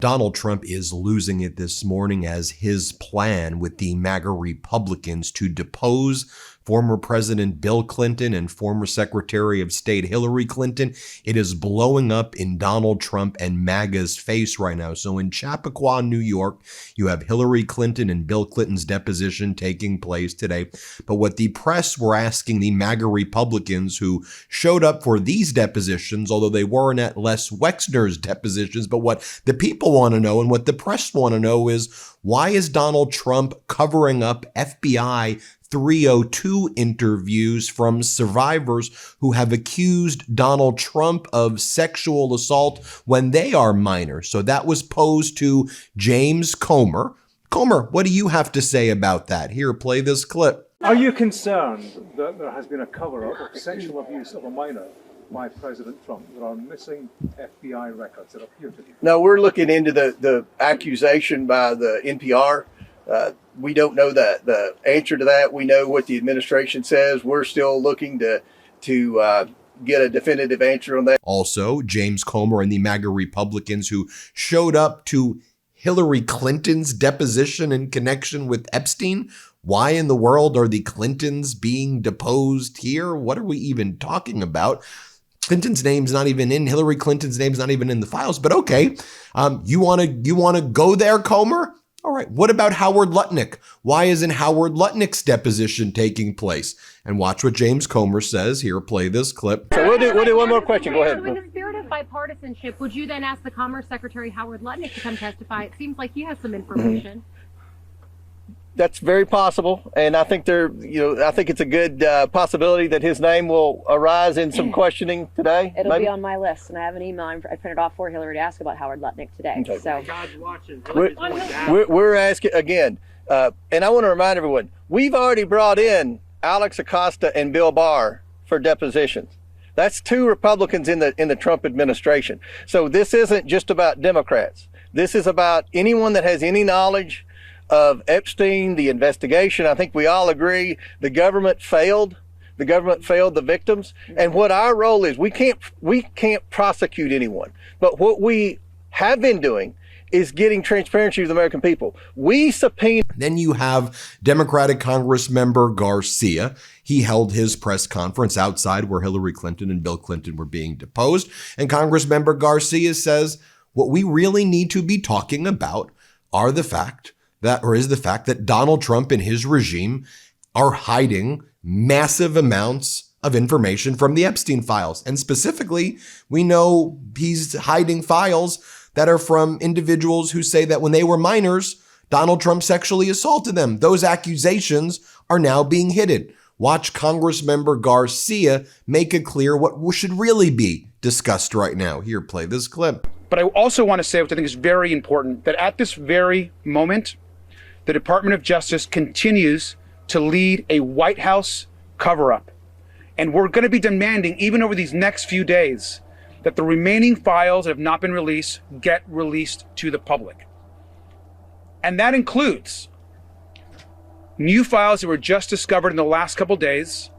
Donald Trump is losing it this morning as his plan with the MAGA Republicans to depose former President Bill Clinton and former Secretary of State Hillary Clinton. It is blowing up in Donald Trump and MAGA's face right now. So in Chappaqua, New York, you have Hillary Clinton and Bill Clinton's deposition taking place today. But what the press were asking the MAGA Republicans who showed up for these depositions, although they weren't at Les Wexner's depositions, but what the people want to know and what the press want to know is, why is Donald Trump covering up FBI 302 interviews from survivors who have accused Donald Trump of sexual assault when they are minors? So that was posed to James Comer. Comer, what do you have to say about that? Here, play this clip. Are you concerned that there has been a cover-up of sexual abuse of a minor by President Trump? There are missing FBI records that appear to be. No, we're looking into the accusation by the NPR. We don't know the answer to that. We know what the administration says. We're still looking to get a definitive answer on that. Also, James Comer and the MAGA Republicans who showed up to Hillary Clinton's deposition in connection with Epstein. Why in the world are the Clintons being deposed here? What are we even talking about? Clinton's name's not even in, Hillary Clinton's name's not even in the files, but okay. You want to go there, Comer? All right. What about Howard Lutnick? Why isn't Howard Lutnick's deposition taking place? And watch what James Comer says. Here, play this clip. So we'll do one more question. Go ahead. In the spirit of bipartisanship, would you then ask the Commerce Secretary Howard Lutnick to come testify? It seems like he has some information. That's very possible, and I think I think it's a good possibility that his name will arise in some questioning today. It'll be on my list, and I have an email I printed off for Hillary to ask about Howard Lutnick today. Okay. So God's watching. We're asking again, and I want to remind everyone: we've already brought in Alex Acosta and Bill Barr for depositions. That's two Republicans in the Trump administration. So this isn't just about Democrats. This is about anyone that has any knowledge of Epstein, the investigation. I think we all agree the government failed. The government failed the victims. And what our role is, we can't prosecute anyone. But what we have been doing is getting transparency to the American people. We subpoena. Then you have Democratic Congressmember Garcia. He held his press conference outside where Hillary Clinton and Bill Clinton were being deposed. And Congressmember Garcia says, what we really need to be talking about is the fact that Donald Trump and his regime are hiding massive amounts of information from the Epstein files. And specifically, we know he's hiding files that are from individuals who say that when they were minors, Donald Trump sexually assaulted them. Those accusations are now being hidden. Watch Congressmember Garcia make it clear what should really be discussed right now. Here, play this clip. But I also want to say, what I think is very important, that at this very moment, the Department of Justice continues to lead a White House cover-up. And we're going to be demanding, even over these next few days, that the remaining files that have not been released get released to the public. And that includes new files that were just discovered in the last couple days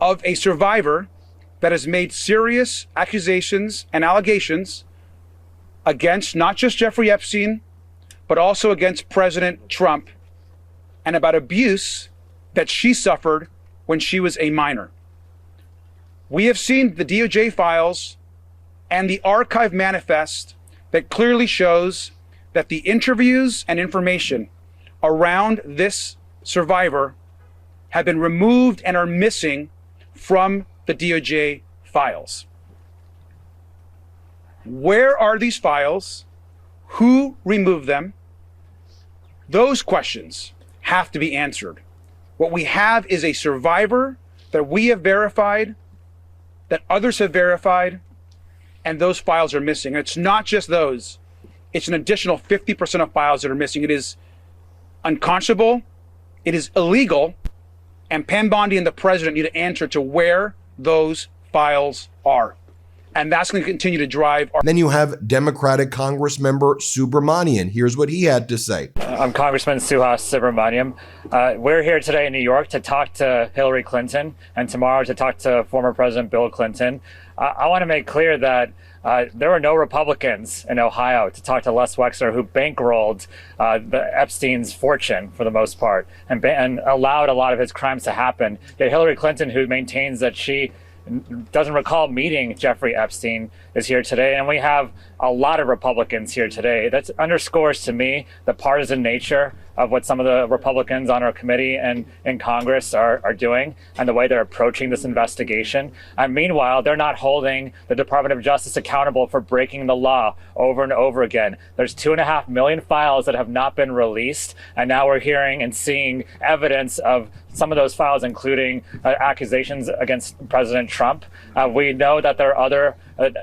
of a survivor that has made serious accusations and allegations against not just Jeffrey Epstein, but also against President Trump, and about abuse that she suffered when she was a minor. We have seen the DOJ files and the archive manifest that clearly shows that the interviews and information around this survivor have been removed and are missing from the DOJ files. Where are these files? Who removed them? Those questions have to be answered. What we have is a survivor that we have verified, that others have verified, and those files are missing. And it's not just those. It's an additional 50% of files that are missing. It is unconscionable, it is illegal, and Pam Bondi and the president need to answer to where those files are. And that's going to continue to drive. Then you have Democratic Congressmember Subramanian. Here's what he had to say. I'm Congressman Suhas Subramaniam. We're here today in New York to talk to Hillary Clinton and tomorrow to talk to former President Bill Clinton. I want to make clear that there were no Republicans in Ohio to talk to Les Wexner, who bankrolled the Epstein's fortune for the most part and allowed a lot of his crimes to happen. Yet Hillary Clinton, who maintains that she doesn't recall meeting Jeffrey Epstein, is here today. And we have a lot of Republicans here today. That underscores to me the partisan nature of what some of the Republicans on our committee and in Congress are doing and the way they're approaching this investigation. And meanwhile, they're not holding the Department of Justice accountable for breaking the law over and over again. There's 2.5 million files that have not been released. And now we're hearing and seeing evidence of some of those files, including accusations against President Trump. We know that there are other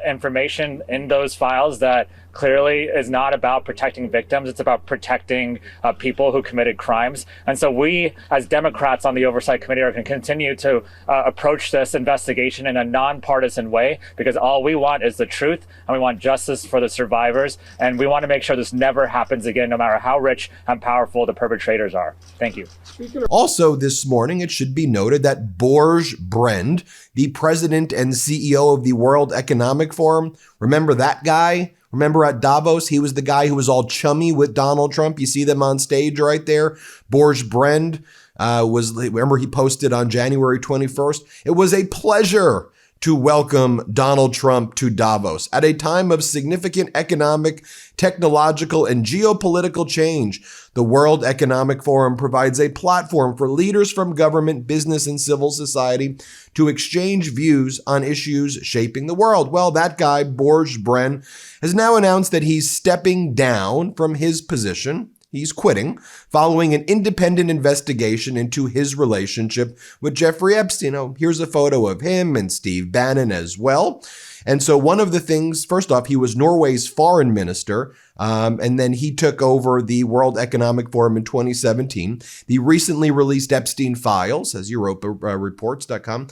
information in those files that clearly is not about protecting victims. It's about protecting people who committed crimes. And so we, as Democrats on the Oversight Committee, are going to continue to approach this investigation in a nonpartisan way, because all we want is the truth, and we want justice for the survivors. And we want to make sure this never happens again, no matter how rich and powerful the perpetrators are. Thank you. Also this morning, it should be noted that Borge Brend, the president and CEO of the World Economic Forum, remember that guy? Remember at Davos, he was the guy who was all chummy with Donald Trump. You see them on stage right there. Borge Brend remember he posted on January 21st. It was a pleasure to welcome Donald Trump to Davos at a time of significant economic, technological, and geopolitical change. The World Economic Forum provides a platform for leaders from government, business, and civil society to exchange views on issues shaping the world. Well, that guy, Borge Brend, has now announced that he's stepping down from his position. He's quitting following an independent investigation into his relationship with Jeffrey Epstein. Oh, here's a photo of him and Steve Bannon as well. And so one of the things, first off, he was Norway's foreign minister, and then he took over the World Economic Forum in 2017. The recently released Epstein files, as EuropaReports.com,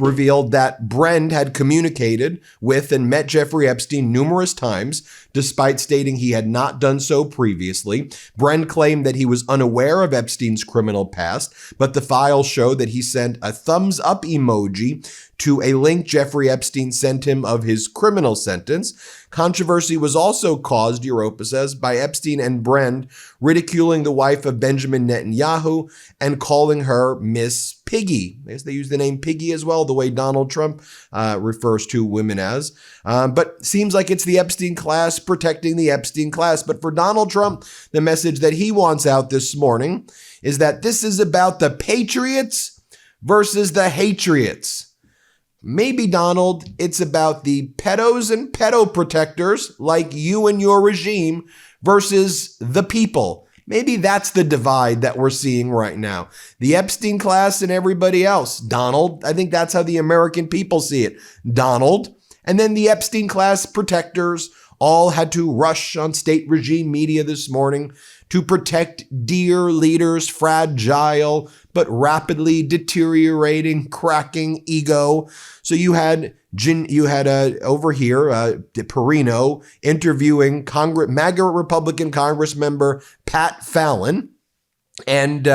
revealed that Brend had communicated with and met Jeffrey Epstein numerous times, despite stating he had not done so previously. Brend claimed that he was unaware of Epstein's criminal past, but the files show that he sent a thumbs up emoji to a link Jeffrey Epstein sent him of his criminal sentence. Controversy was also caused, Europa says, by Epstein and Brend ridiculing the wife of Benjamin Netanyahu and calling her Miss Piggy. I guess they use the name Piggy as well, the way Donald Trump refers to women as. But seems like it's the Epstein class protecting the Epstein class. But for Donald Trump, the message that he wants out this morning is that this is about the patriots versus the hatriots. Maybe, Donald, it's about the pedos and pedo protectors like you and your regime versus the people. Maybe that's the divide that we're seeing right now. The Epstein class and everybody else. Donald, I think that's how the American people see it. Donald. And then the Epstein class protectors all had to rush on state regime media this morning to protect dear leaders' fragile but rapidly deteriorating, cracking ego. So you had over here, Perino interviewing MAGA Republican Congress member Pat Fallon. And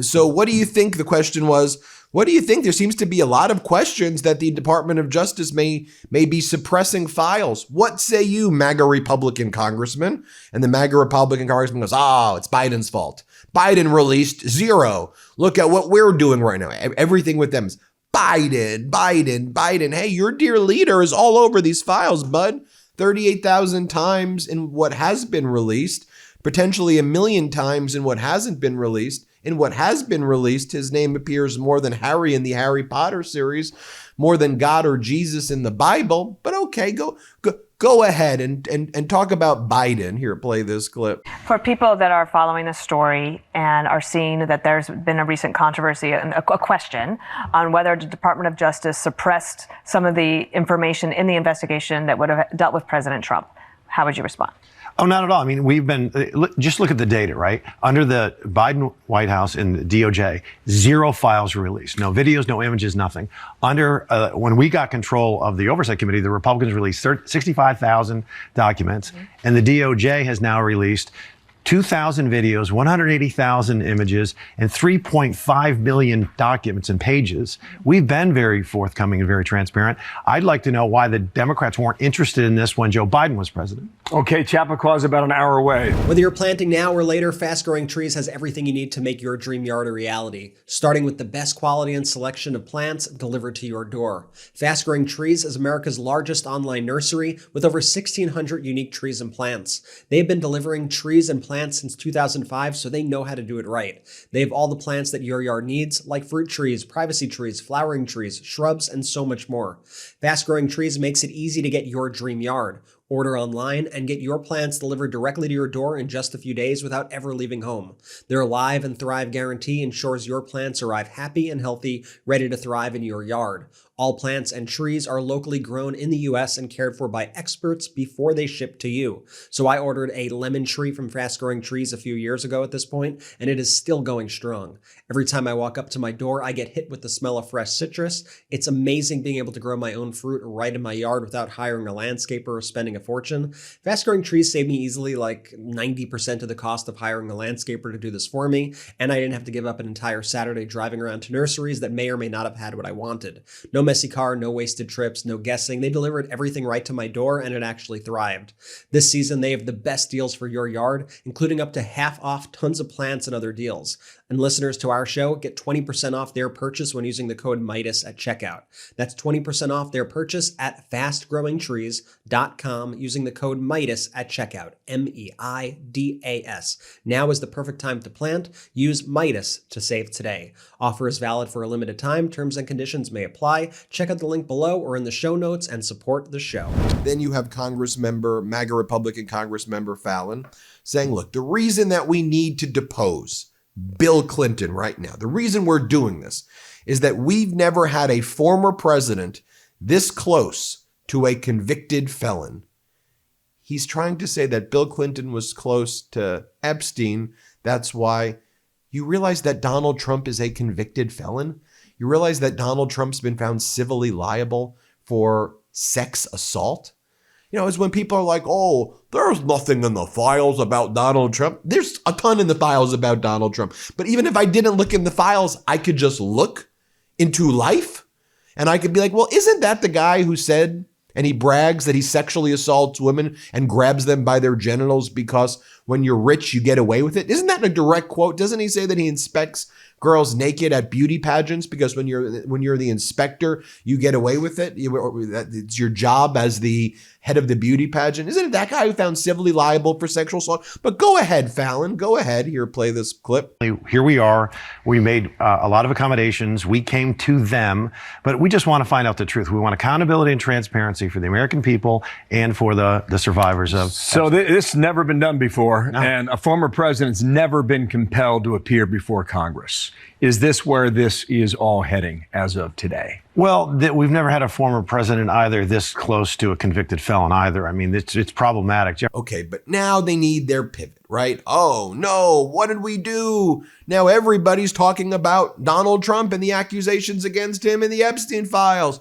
so what do you think? The question was, what do you think? There seems to be a lot of questions that the Department of Justice may be suppressing files. What say you, MAGA Republican Congressman? And the MAGA Republican Congressman goes, it's Biden's fault. Biden released zero. Look at what we're doing right now. Everything with them is Biden. Hey, your dear leader is all over these files, bud. 38,000 times in what has been released, potentially 1 million times in what hasn't been released. In what has been released, his name appears more than Harry in the Harry Potter series, more than God or Jesus in the Bible. But okay, go ahead and talk about Biden. Here, play this clip. For people that are following the story and are seeing that there's been a recent controversy and a question on whether the Department of Justice suppressed some of the information in the investigation that would have dealt with President Trump, how would you respond? Oh, not at all. I mean, just look at the data, right? Under the Biden White House and the DOJ, 0 files were released. No videos, no images, nothing. When we got control of the Oversight Committee, the Republicans released 65,000 documents, and the DOJ has now released 2,000 videos, 180,000 images, and 3.5 million documents and pages. We've been very forthcoming and very transparent. I'd like to know why the Democrats weren't interested in this when Joe Biden was president. Okay, Chappaqua is about an hour away. Whether you're planting now or later, Fast Growing Trees has everything you need to make your dream yard a reality, starting with the best quality and selection of plants delivered to your door. Fast Growing Trees is America's largest online nursery with over 1,600 unique trees and plants. They've been delivering trees and plants since 2005, so they know how to do it right. They have all the plants that your yard needs, like fruit trees, privacy trees, flowering trees, shrubs, and so much more. Fast Growing Trees makes it easy to get your dream yard. Order online and get your plants delivered directly to your door in just a few days without ever leaving home. Their Live and Thrive guarantee ensures your plants arrive happy and healthy, ready to thrive in your yard. All plants and trees are locally grown in the U.S. and cared for by experts before they ship to you. So I ordered a lemon tree from Fast Growing Trees a few years ago at this point, and it is still going strong. Every time I walk up to my door, I get hit with the smell of fresh citrus. It's amazing being able to grow my own fruit right in my yard without hiring a landscaper or spending a fortune. Fast Growing Trees saved me easily like 90% of the cost of hiring a landscaper to do this for me, and I didn't have to give up an entire Saturday driving around to nurseries that may or may not have had what I wanted. No messy car, no wasted trips, no guessing. They delivered everything right to my door, and it actually thrived. This season, they have the best deals for your yard, including up to half off tons of plants and other deals. And listeners to our show get 20% off their purchase when using the code Meidas at checkout. That's 20% off their purchase at fastgrowingtrees.com using the code Meidas at checkout. MEIDAS. Now is the perfect time to plant. Use Meidas to save today. Offer is valid for a limited time. Terms and conditions may apply. Check out the link below or in the show notes and support the show. Then you have MAGA Republican Congressmember Fallon saying, look, the reason that we need to depose Bill Clinton right now, the reason we're doing this is that we've never had a former president this close to a convicted felon. He's trying to say that Bill Clinton was close to Epstein. That's why you realize that Donald Trump is a convicted felon. You realize that Donald Trump's been found civilly liable for sex assault. You know, it's when people are like, oh, there's nothing in the files about Donald Trump. There's a ton in the files about Donald Trump. But even if I didn't look in the files, I could just look into life and I could be like, well, isn't that the guy who said, and he brags that he sexually assaults women and grabs them by their genitals because when you're rich, you get away with it? Isn't that a direct quote? Doesn't he say that he inspects girls naked at beauty pageants because when you're the inspector, you get away with it? It's your job as the head of the beauty pageant. Isn't it that guy who found civilly liable for sexual assault? But go ahead, Fallon. Go ahead. Here, play this clip. Here we are. We made a lot of accommodations. We came to them, but we just want to find out the truth. We want accountability and transparency for the American people and for the survivors of. So this has never been done before, and a former president's never been compelled to appear before Congress. Is this where this is all heading as of today? Well, we've never had a former president either this close to a convicted felon either. I mean, it's problematic. Okay, but now they need their pivot, right? Oh, no, what did we do? Now everybody's talking about Donald Trump and the accusations against him in the Epstein files.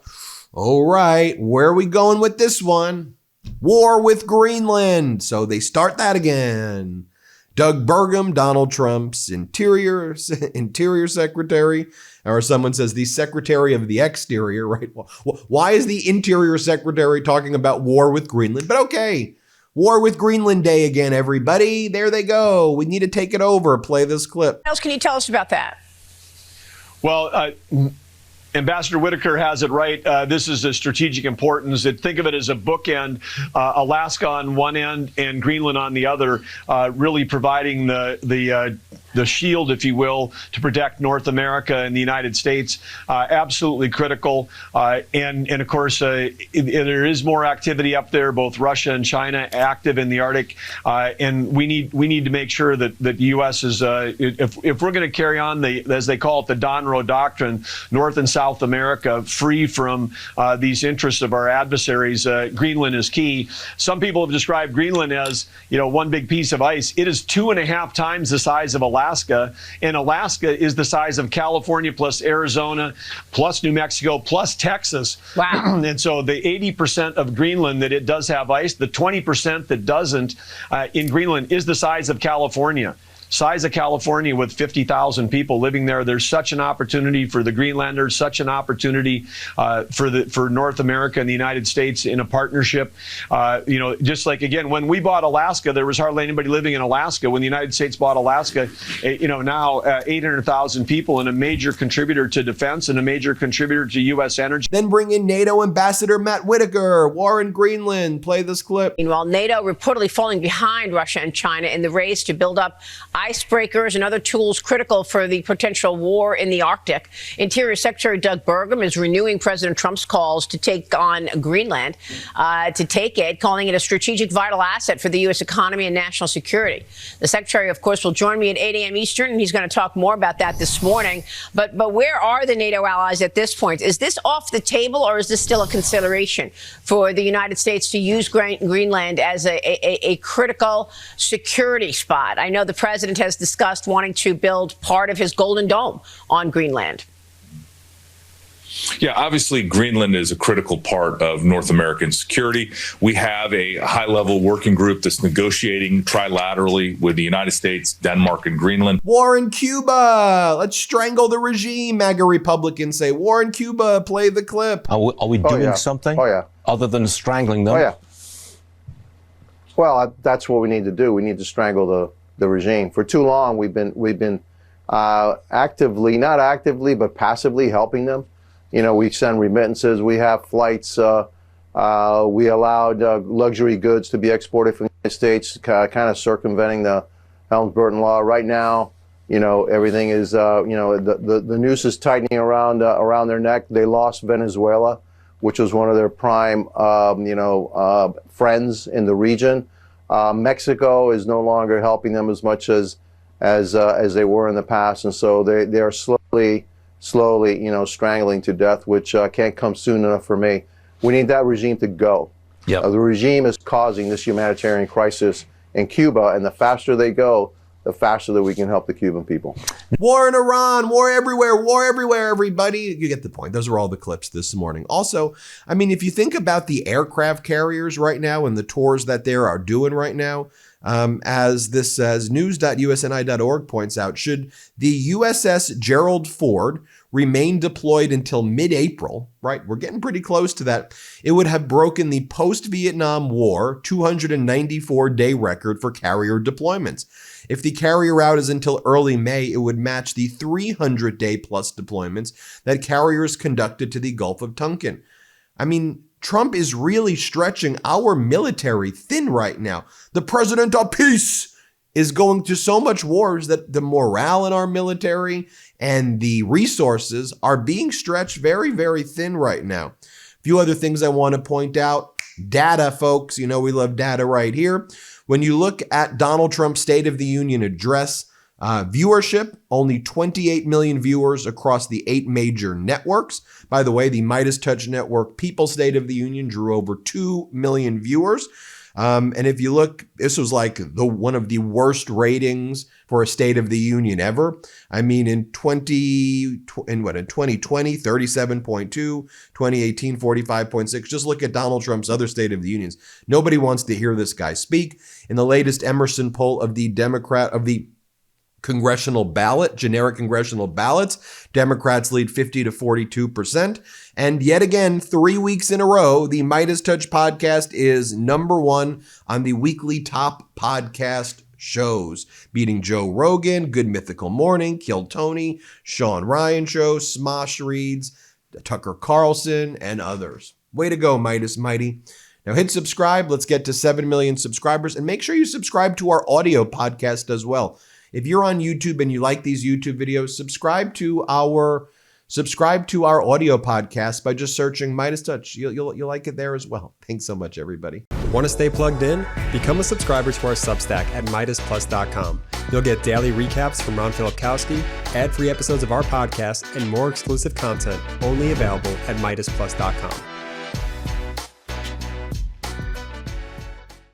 All right, where are we going with this one? War with Greenland. So they start that again. Doug Burgum, Donald Trump's interior secretary, or someone says the secretary of the exterior, right? Well, why is the interior secretary talking about war with Greenland? But okay, War with Greenland Day again, everybody. There they go. We need to take it over. Play this clip. What else can you tell us about that? Well, Ambassador Whitaker has it right. This is a strategic importance. Think of it as a bookend, Alaska on one end and Greenland on the other, really providing the shield, if you will, to protect North America and the United States. Absolutely critical. And of course, there is more activity up there, both Russia and China active in the Arctic. And we need to make sure that the U.S. is, if we're going to carry on as they call it, the Donroe Doctrine, North and South America, free from these interests of our adversaries, Greenland is key. Some people have described Greenland as, one big piece of ice. It is 2.5 times the size of Alaska. Alaska, and Alaska is the size of California plus Arizona plus New Mexico plus Texas. Wow. And so the 80% of Greenland that it does have ice, the 20% that doesn't in Greenland is the size of California. Size of California with 50,000 people living there. There's such an opportunity for the Greenlanders, such an opportunity for North America and the United States in a partnership. Just like, again, when we bought Alaska, there was hardly anybody living in Alaska. When the United States bought Alaska, now 800,000 people, and a major contributor to defense and a major contributor to U.S. energy. Then bring in NATO Ambassador Matt Whitaker. War in Greenland. Play this clip. Meanwhile, NATO reportedly falling behind Russia and China in the race to build up icebreakers and other tools critical for the potential war in the Arctic. Interior Secretary Doug Burgum is renewing President Trump's calls to take on Greenland, calling it a strategic vital asset for the U.S. economy and national security. The Secretary, of course, will join me at 8 a.m. Eastern, and he's going to talk more about that this morning. But where are the NATO allies at this point? Is this off the table, or is this still a consideration for the United States to use Greenland as a critical security spot? I know the president has discussed wanting to build part of his Golden Dome on Greenland. Yeah, obviously, Greenland is a critical part of North American security. We have a high-level working group that's negotiating trilaterally with the United States, Denmark, and Greenland. War in Cuba. Let's strangle the regime, MAGA Republicans say. War in Cuba. Play the clip. Are we doing something other than strangling them? Oh, yeah. Well, that's what we need to do. We need to strangle the regime. For too long, we've been actively, not actively, but passively helping them. We send remittances, we have flights, we allowed luxury goods to be exported from the United States, kind of circumventing the Helms-Burton law. Right now, everything is, the noose is tightening around their neck. They lost Venezuela, which was one of their prime, friends in the region. Mexico is no longer helping them as much as they were in the past, and so they are slowly, strangling to death, which can't come soon enough for me. We need that regime to go. Yep. The regime is causing this humanitarian crisis in Cuba, and the faster they go, the faster that we can help the Cuban people. War in Iran, war everywhere, everybody. You get the point. Those are all the clips this morning. Also, I mean, if you think about the aircraft carriers right now and the tours that they are doing right now, as news.usni.org points out, should the USS Gerald Ford remain deployed until mid-April, right? We're getting pretty close to that. It would have broken the post-Vietnam War 294-day record for carrier deployments. If the carrier route is until early May, it would match the 300-day plus deployments that carriers conducted to the Gulf of Tonkin. I mean, Trump is really stretching our military thin right now. The president of peace is going to so much wars that the morale in our military and the resources are being stretched very, very thin right now. A few other things I want to point out. Data, folks. We love data right here. When you look at Donald Trump's State of the Union address, viewership, only 28 million viewers across the 8 major networks. By the way, the MeidasTouch network People's State of the Union drew over 2 million viewers. And if you look, this was like one of the worst ratings for a State of the Union ever. I mean, in 2020, 37.2, 2018, 45.6. Just look at Donald Trump's other State of the Unions. Nobody wants to hear this guy speak. In the latest Emerson poll of the congressional ballot, generic congressional ballots, Democrats lead 50 to 42%. And yet again, 3 weeks in a row, the MeidasTouch podcast is #1 on the weekly top podcast shows, beating Joe Rogan, Good Mythical Morning, Kill Tony, Sean Ryan Show, Smosh Reads, Tucker Carlson, and others. Way to go, Meidas Mighty. Now hit subscribe. Let's get to 7 million subscribers, and make sure you subscribe to our audio podcast as well. If you're on YouTube and you like these YouTube videos, subscribe to our audio podcast by just searching MeidasTouch. You'll like it there as well. Thanks so much, everybody. Want to stay plugged in? Become a subscriber to our Substack at MeidasPlus.com. You'll get daily recaps from Ron Filipkowski, ad-free episodes of our podcast, and more exclusive content only available at MeidasPlus.com.